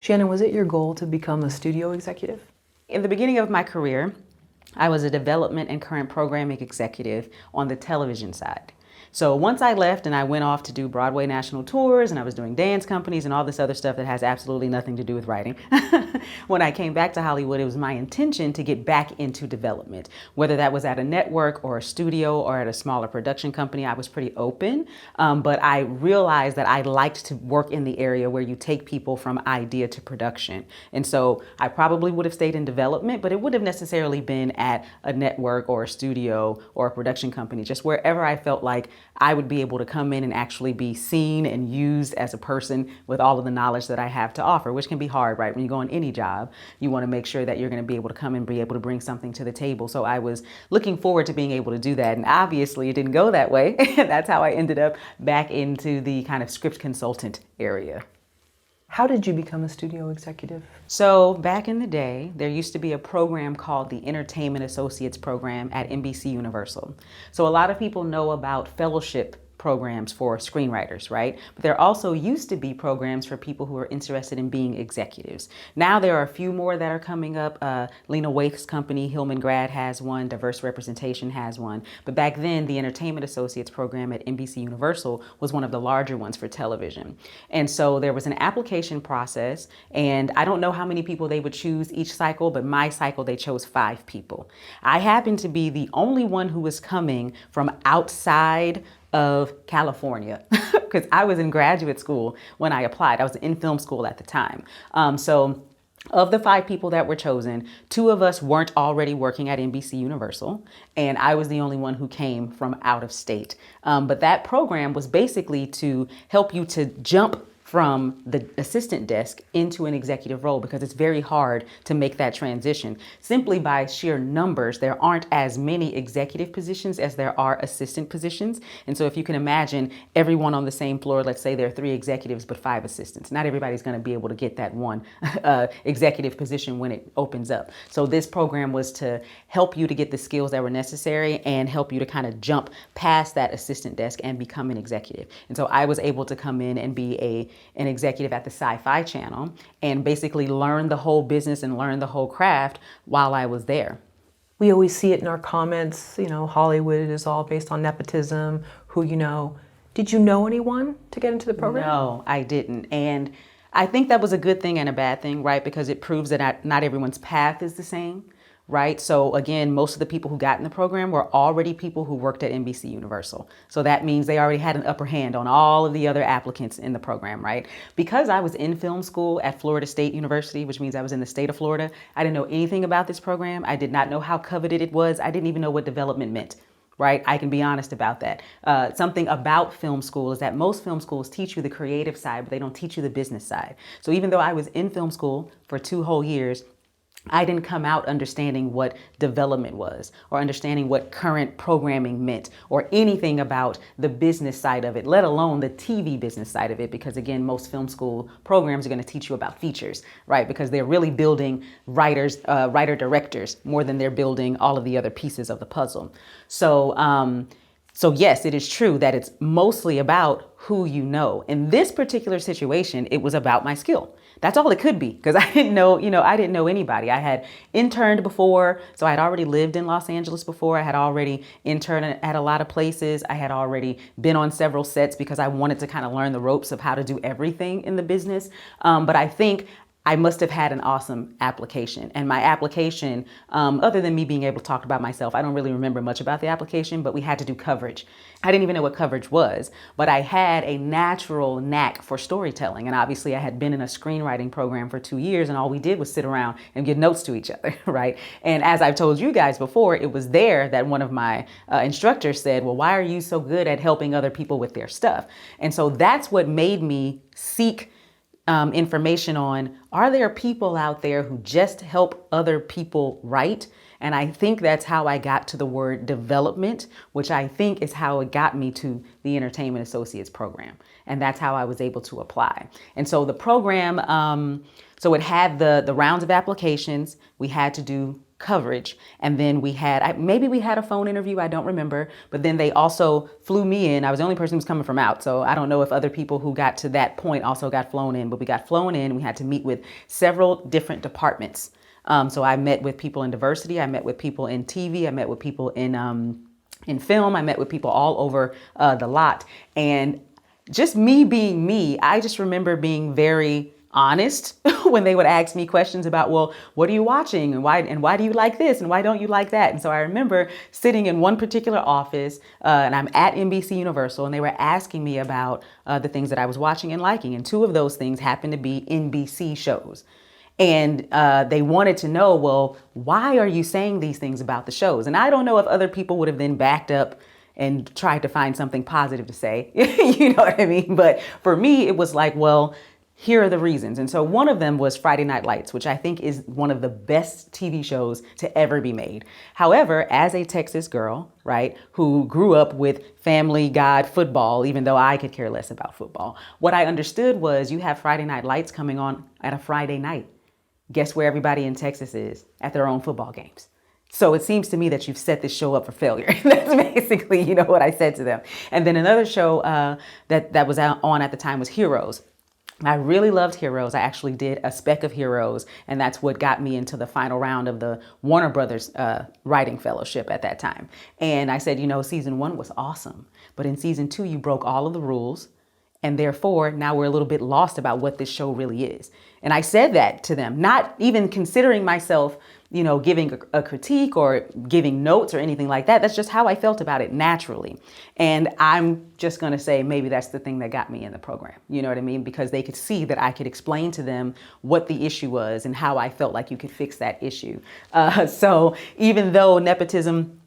Shannan, was it your goal to become a studio executive? In the beginning of my career, I was a development and current programming executive on the television side. So once I left and I went off to do Broadway national tours and I was doing dance companies and all this other stuff that has absolutely nothing to do with writing, when I came back to Hollywood, it was my intention to get back into development. Whether that was at a network or a studio or at a smaller production company, I was pretty open. But I realized that I liked to work in the area where you take people from idea to production. And so I probably would have stayed in development, but it wouldn't have necessarily been at a network or a studio or a production company, just wherever I felt like I would be able to come in and actually be seen and used as a person with all of the knowledge that I have to offer, which can be hard, right? When you go on any job, you want to make sure that you're going to be able to come and be able to bring something to the table. So I was looking forward to being able to do that. And obviously it didn't go that way. That's how I ended up back into the kind of script consultant area. How did you become a studio executive? So back in the day, there used to be a program called the Entertainment Associates Program at NBC Universal. So a lot of people know about fellowship programs for screenwriters, right? But there also used to be programs for people who are interested in being executives. Now there are a few more that are coming up. Lena Waithe's company, Hillman Grad, has one. Diverse Representation has one. But back then, the Entertainment Associates program at NBC Universal was one of the larger ones for television. And so there was an application process, and I don't know how many people they would choose each cycle, but my cycle, they chose 5 people. I happened to be the only one who was coming from outside of California because I was in graduate school when I applied. I was in film school at the time. So of the 5 people that were chosen, 2 of us weren't already working at NBC Universal, and I was the only one who came from out of state. But that program was basically to help you to jump from the assistant desk into an executive role, because it's very hard to make that transition. Simply by sheer numbers, there aren't as many executive positions as there are assistant positions. And so if you can imagine everyone on the same floor, let's say there are 3 executives but 5 assistants, not everybody's gonna be able to get that one executive position when it opens up. So this program was to help you to get the skills that were necessary and help you to kind of jump past that assistant desk and become an executive. And so I was able to come in and be an executive at the Syfy Channel and basically learn the whole business and learn the whole craft while I was there. We always see it in our comments, Hollywood is all based on nepotism, who you know. Did you know anyone to get into the program? No, I didn't. And I think that was a good thing and a bad thing, right? Because it proves that not everyone's path is the same. Right? So again, most of the people who got in the program were already people who worked at NBC Universal. So that means they already had an upper hand on all of the other applicants in the program, right? Because I was in film school at Florida State University, which means I was in the state of Florida, I didn't know anything about this program. I did not know how coveted it was. I didn't even know what development meant. Right? I can be honest about that. Something about film school is that most film schools teach you the creative side, but they don't teach you the business side. So even though I was in film school for 2 whole years, I didn't come out understanding what development was or understanding what current programming meant or anything about the business side of it, let alone the TV business side of it. Because again, most film school programs are going to teach you about features, right? Because they're really building writers, writer-directors more than they're building all of the other pieces of the puzzle. So yes, it is true that it's mostly about who you know. In this particular situation, it was about my skill. That's all it could be, because I didn't know, I didn't know anybody. I had interned before, so I had already lived in Los Angeles before. I had already interned at a lot of places. I had already been on several sets because I wanted to kind of learn the ropes of how to do everything in the business. But I think I must have had an awesome application. And my application, other than me being able to talk about myself, I don't really remember much about the application, but we had to do coverage. I didn't even know what coverage was, but I had a natural knack for storytelling. And obviously I had been in a screenwriting program for 2 years, and all we did was sit around and give notes to each other, right? And as I've told you guys before, it was there that one of my instructors said, well, why are you so good at helping other people with their stuff? And so that's what made me seek information on, are there people out there who just help other people write? And I think that's how I got to the word development, which I think is how it got me to the Entertainment Associates program. And that's how I was able to apply. And so the program, so it had the rounds of applications. We had to do coverage. And then we had, maybe we had a phone interview, I don't remember, but then they also flew me in. I was the only person who was coming from out. So I don't know if other people who got to that point also got flown in, but we got flown in. We had to meet with several different departments. So I met with people in diversity. I met with people in TV. I met with people in film. I met with people all over the lot. And just me being me, I just remember being very honest when they would ask me questions about, well, what are you watching and why do you like this and why don't you like that? And so I remember sitting in one particular office and I'm at NBC Universal, and they were asking me about the things that I was watching and liking. And two of those things happened to be NBC shows. And they wanted to know, well, why are you saying these things about the shows? And I don't know if other people would have then backed up and tried to find something positive to say, you know what I mean? But for me, it was like, well, here are the reasons. And so one of them was Friday Night Lights, which I think is one of the best TV shows to ever be made. However, as a Texas girl, right, who grew up with Family, God, football, even though I could care less about football, what I understood was you have Friday Night Lights coming on at a Friday night. Guess where everybody in Texas is? At their own football games. So it seems to me that you've set this show up for failure. That's basically, you know, what I said to them. And then another show that was on at the time was Heroes. I really loved Heroes. I actually did a spec of Heroes, and that's what got me into the final round of the Warner Brothers writing fellowship at that time. And I said, you know, season 1 was awesome, but in season 2, you broke all of the rules. And therefore, now we're a little bit lost about what this show really is. And I said that to them, not even considering myself, you know, giving a critique or giving notes or anything like that. That's just how I felt about it naturally. And I'm just going to say maybe that's the thing that got me in the program. You know what I mean? Because they could see that I could explain to them what the issue was and how I felt like you could fix that issue. So even though nepotism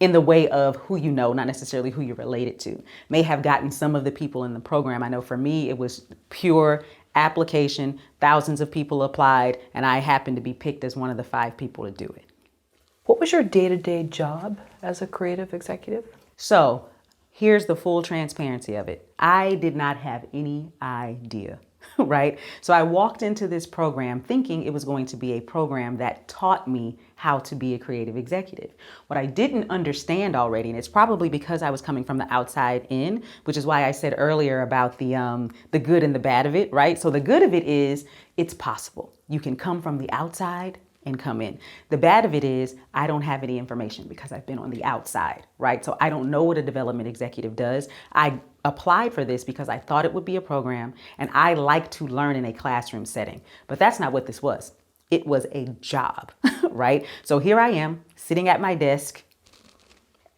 in the way of who you know, not necessarily who you're related to, may have gotten some of the people in the program. I know for me, it was pure application. Thousands of people applied, and I happened to be picked as one of the 5 people to do it. What was your day-to-day job as a creative executive? So here's the full transparency of it. I did not have any idea. Right? So I walked into this program thinking it was going to be a program that taught me how to be a creative executive. What I didn't understand already, and it's probably because I was coming from the outside in, which is why I said earlier about the good and the bad of it, right? So the good of it is it's possible. You can come from the outside and come in. The bad of it is I don't have any information because I've been on the outside, right? So I don't know what a development executive does. I applied for this because I thought it would be a program and I like to learn in a classroom setting, but that's not what this was. It was a job, right? So here I am sitting at my desk.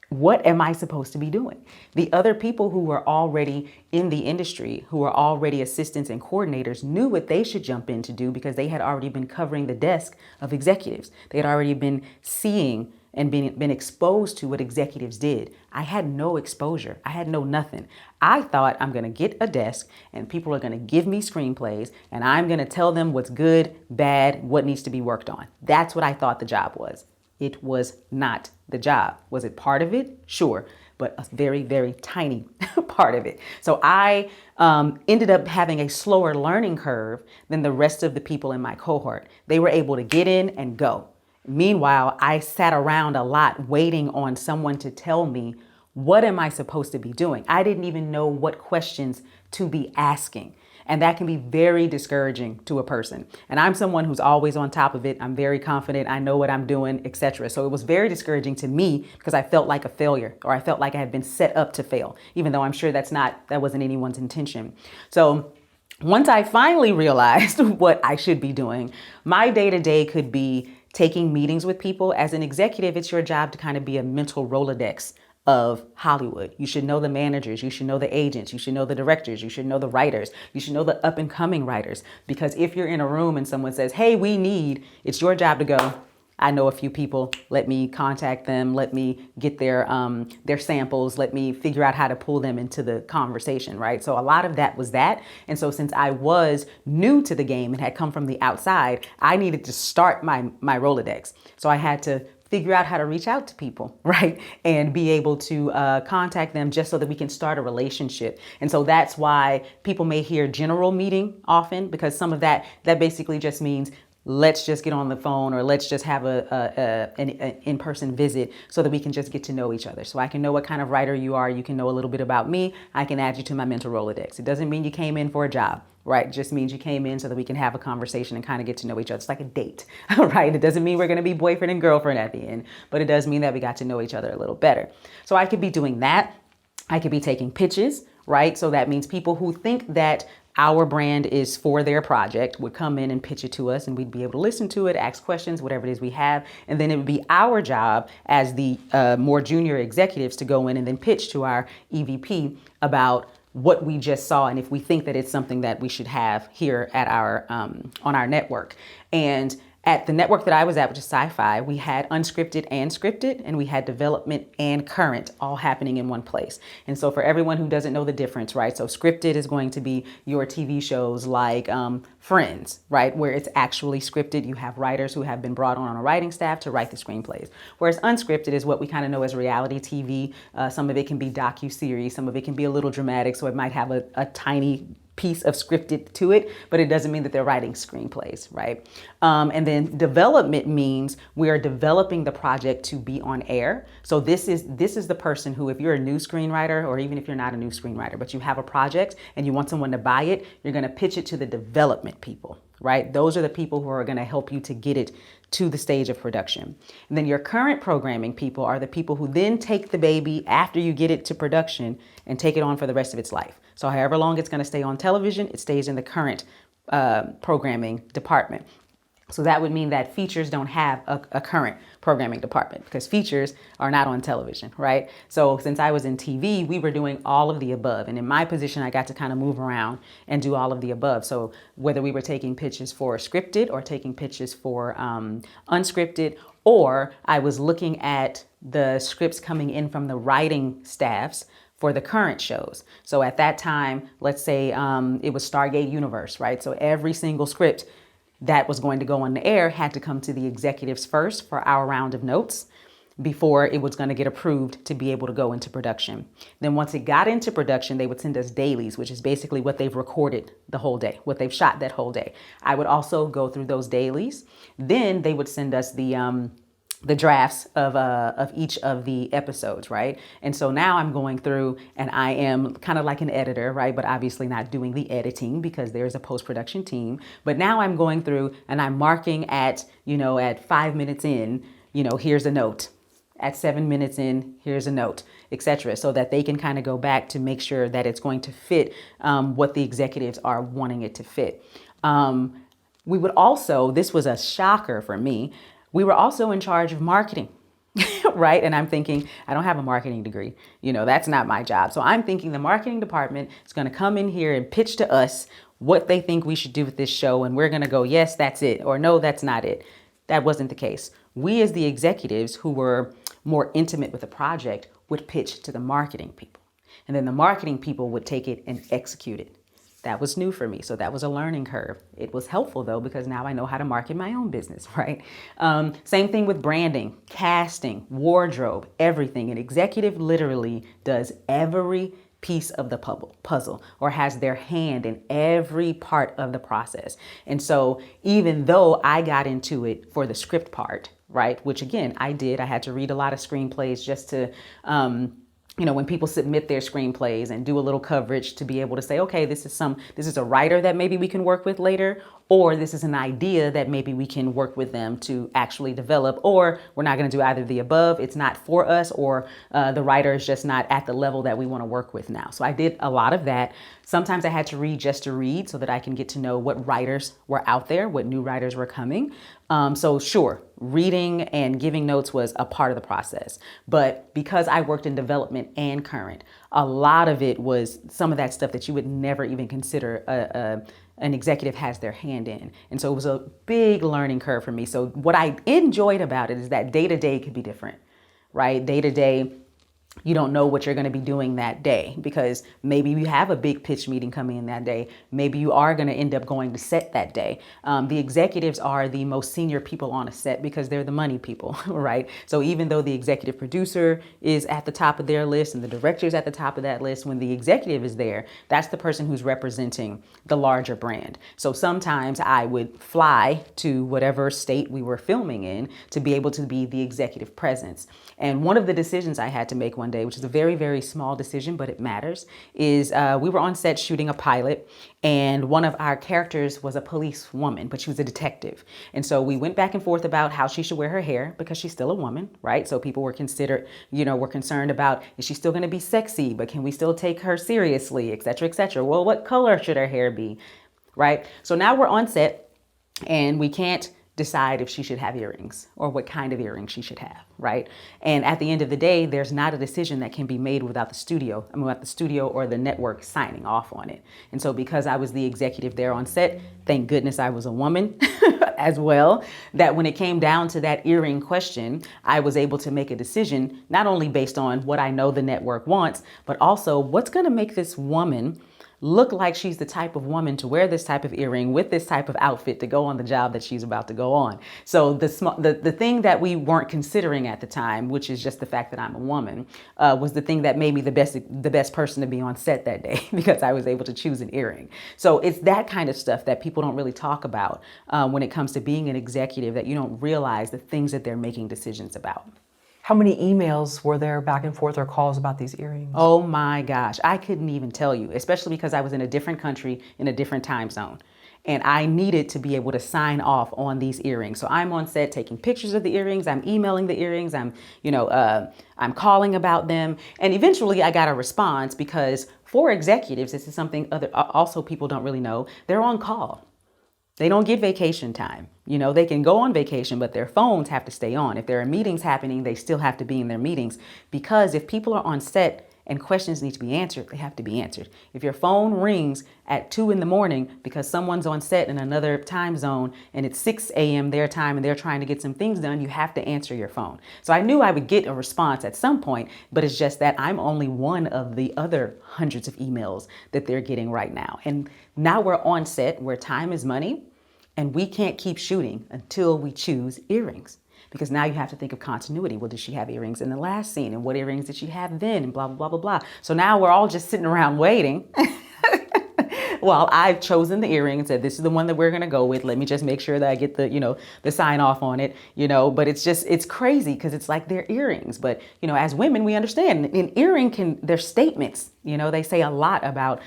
What am I supposed to be doing? The other people who were already in the industry, who were already assistants and coordinators, knew what they should jump in to do because they had already been covering the desk of executives. They had already been seeing and been exposed to what executives did. I had no exposure. I had no nothing. I thought I'm gonna get a desk and people are gonna give me screenplays and I'm gonna tell them what's good, bad, what needs to be worked on. That's what I thought the job was. It was not the job. Was it part of it? Sure, but a very, very tiny part of it. So I ended up having a slower learning curve than the rest of the people in my cohort. They were able to get in and go. Meanwhile, I sat around a lot waiting on someone to tell me, what am I supposed to be doing? I didn't even know what questions to be asking. And that can be very discouraging to a person. And I'm someone who's always on top of it. I'm very confident. I know what I'm doing, etc. So it was very discouraging to me because I felt like a failure, or I felt like I had been set up to fail, even though I'm sure that wasn't anyone's intention. So once I finally realized what I should be doing, my day-to-day could be taking meetings with people. As an executive, it's your job to kind of be a mental Rolodex of Hollywood. You should know the managers, you should know the agents, you should know the directors, you should know the writers, you should know the up and coming writers. Because if you're in a room and someone says, hey, it's your job to go, I know a few people, let me contact them, let me get their samples, let me figure out how to pull them into the conversation, right? So a lot of that was that. And so since I was new to the game and had come from the outside, I needed to start my Rolodex. So I had to figure out how to reach out to people, right? And be able to contact them just so that we can start a relationship. And so that's why people may hear general meeting often, because some of that basically just means let's just get on the phone, or let's just have an in-person visit so that we can just get to know each other. So I can know what kind of writer you are. You can know a little bit about me. I can add you to my mental Rolodex. It doesn't mean you came in for a job, right? It just means you came in so that we can have a conversation and kind of get to know each other. It's like a date, right? It doesn't mean we're going to be boyfriend and girlfriend at the end, but it does mean that we got to know each other a little better. So I could be doing that. I could be taking pitches, right? So that means people who think that our brand is for their project would come in and pitch it to us, and we'd be able to listen to it, ask questions, whatever it is we have. And then it would be our job as the more junior executives to go in and then pitch to our EVP about what we just saw and if we think that it's something that we should have here at our on our network. And at the network that I was at, which is Syfy, we had unscripted and scripted, and we had development and current all happening in one place. And so for everyone who doesn't know the difference, right? So scripted is going to be your TV shows like Friends, right? Where it's actually scripted. You have writers who have been brought on a writing staff to write the screenplays. Whereas unscripted is what we kind of know as reality TV. Some of it can be docuseries. Some of it can be a little dramatic. So it might have a tiny piece of scripted to it, but it doesn't mean that they're writing screenplays, right? And then development means we are developing the project to be on air. So this is the person who, if you're a new screenwriter, or even if you're not a new screenwriter, but you have a project and you want someone to buy it, you're going to pitch it to the development people, right? Those are the people who are going to help you to get it to the stage of production. And then your current programming people are the people who then take the baby after you get it to production and take it on for the rest of its life. So however long it's going to stay on television, it stays in the current programming department. So that would mean that features don't have a current programming department, because features are not on television, right? So since I was in TV, we were doing all of the above. And in my position, I got to kind of move around and do all of the above. So whether we were taking pitches for scripted or taking pitches for unscripted, or I was looking at the scripts coming in from the writing staffs for the current shows. So at that time, let's say it was Stargate Universe, right? So every single script that was going to go on the air had to come to the executives first for our round of notes before it was going to get approved to be able to go into production. Then once it got into production, they would send us dailies, which is basically what they've recorded the whole day, what they've shot that whole day. I would also go through those dailies. Then they would send us the drafts of each of the episodes, right? And so now I'm going through and I am kind of like an editor, right? But obviously not doing the editing because there's a post-production team. But now I'm going through and I'm marking at 5 minutes in, here's a note. At 7 minutes in, here's a note, etc., so that they can kind of go back to make sure that it's going to fit what the executives are wanting it to fit. We would also, this was a shocker for me, we were also in charge of marketing, right? And I'm thinking, I don't have a marketing degree. That's not my job. So I'm thinking the marketing department is going to come in here and pitch to us what they think we should do with this show. And we're going to go, yes, that's it. Or no, that's not it. That wasn't the case. We as the executives who were more intimate with the project would pitch to the marketing people. And then the marketing people would take it and execute it. That was new for me. So that was a learning curve. It was helpful though, because now I know how to market my own business, right? Same thing with branding, casting, wardrobe, everything. An executive literally does every piece of the puzzle or has their hand in every part of the process. And so even though I got into it for the script part, right, which again, I did, I had to read a lot of screenplays just to, when people submit their screenplays and do a little coverage to be able to say, okay, this is a writer that maybe we can work with later, or this is an idea that maybe we can work with them to actually develop, or we're not going to do either of the above. It's not for us, or the writer is just not at the level that we want to work with now. So I did a lot of that. Sometimes I had to read just to read so that I can get to know what writers were out there, what new writers were coming. So sure, reading and giving notes was a part of the process. But because I worked in development and current, a lot of it was some of that stuff that you would never even consider an executive has their hand in. And so it was a big learning curve for me. So what I enjoyed about it is that day to day could be different, right? Day to day, you don't know what you're going to be doing that day, because maybe you have a big pitch meeting coming in that day. Maybe you are going to end up going to set that day. The executives are the most senior people on a set because they're the money people, right? So even though the executive producer is at the top of their list and the director is at the top of that list, when the executive is there, that's the person who's representing the larger brand. So sometimes I would fly to whatever state we were filming in to be able to be the executive presence. And one of the decisions I had to make one day, which is a very, very small decision, but it matters, is we were on set shooting a pilot, and one of our characters was a police woman, but she was a detective. And so we went back and forth about how she should wear her hair, because she's still a woman, right? So people were concerned about, is she still going to be sexy, but can we still take her seriously, et cetera, et cetera. Well, what color should her hair be, right? So now we're on set, and we can't decide if she should have earrings or what kind of earrings she should have, right? And at the end of the day, there's not a decision that can be made without the studio or the network signing off on it. And so because I was the executive there on set, thank goodness I was a woman as well, that when it came down to that earring question, I was able to make a decision, not only based on what I know the network wants, but also what's gonna make this woman look like she's the type of woman to wear this type of earring with this type of outfit to go on the job that she's about to go on. So the thing that we weren't considering at the time, which is just the fact that I'm a woman, was the thing that made me the best person to be on set that day, because I was able to choose an earring. So it's that kind of stuff that people don't really talk about when it comes to being an executive, that you don't realize the things that they're making decisions about. How many emails were there back and forth or calls about these earrings? Oh my gosh, I couldn't even tell you, especially because I was in a different country in a different time zone. And I needed to be able to sign off on these earrings. So I'm on set taking pictures of the earrings, I'm emailing the earrings, I'm calling about them. And eventually I got a response, because for executives, this is something also people don't really know, they're on call. They don't get vacation time. They can go on vacation, but their phones have to stay on. If there are meetings happening, they still have to be in their meetings, because if people are on set and questions need to be answered, they have to be answered. If your phone rings at 2 a.m. because someone's on set in another time zone and it's 6 a.m. their time and they're trying to get some things done, you have to answer your phone. So I knew I would get a response at some point, but it's just that I'm only one of the other hundreds of emails that they're getting right now. And now we're on set where time is money, and we can't keep shooting until we choose earrings. Because now you have to think of continuity. Well, did she have earrings in the last scene? And what earrings did she have then? And blah, blah, blah, blah, blah. So now we're all just sitting around waiting. Well, I've chosen the earring and said, this is the one that we're going to go with. Let me just make sure that I get the sign off on it, but it's crazy, because it's like they're earrings. But, as women, we understand an earring they're statements. They say a lot about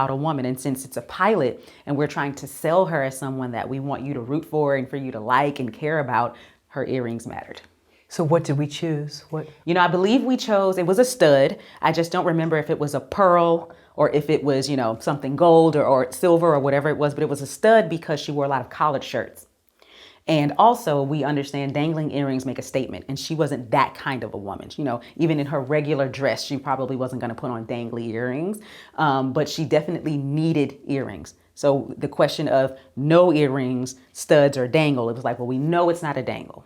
a woman. And since it's a pilot and we're trying to sell her as someone that we want you to root for and for you to like and care about, her earrings mattered. So what did we choose? I believe we chose, it was a stud. I just don't remember if it was a pearl or if it was, something gold or silver or whatever it was, but it was a stud because she wore a lot of collared shirts. And also we understand dangling earrings make a statement, and she wasn't that kind of a woman. Even in her regular dress, she probably wasn't going to put on dangly earrings, but she definitely needed earrings. So the question of no earrings, studs, or dangle, it was like, well, we know it's not a dangle,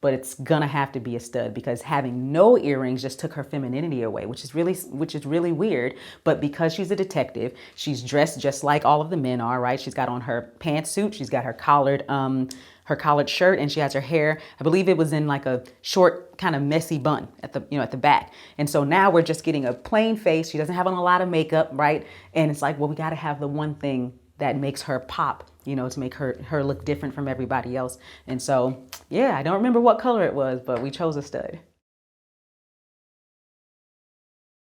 but it's gonna have to be a stud, because having no earrings just took her femininity away, which is really weird. But because she's a detective, she's dressed just like all of the men are, right? She's got on her pantsuit, she's got her collared shirt, and she has her hair, I believe it was in like a short kind of messy bun at the back. And so now we're just getting a plain face. She doesn't have on a lot of makeup, right? And it's like, well, we got to have the one thing that makes her pop, to make her look different from everybody else. And so, yeah, I don't remember what color it was, but we chose a stud.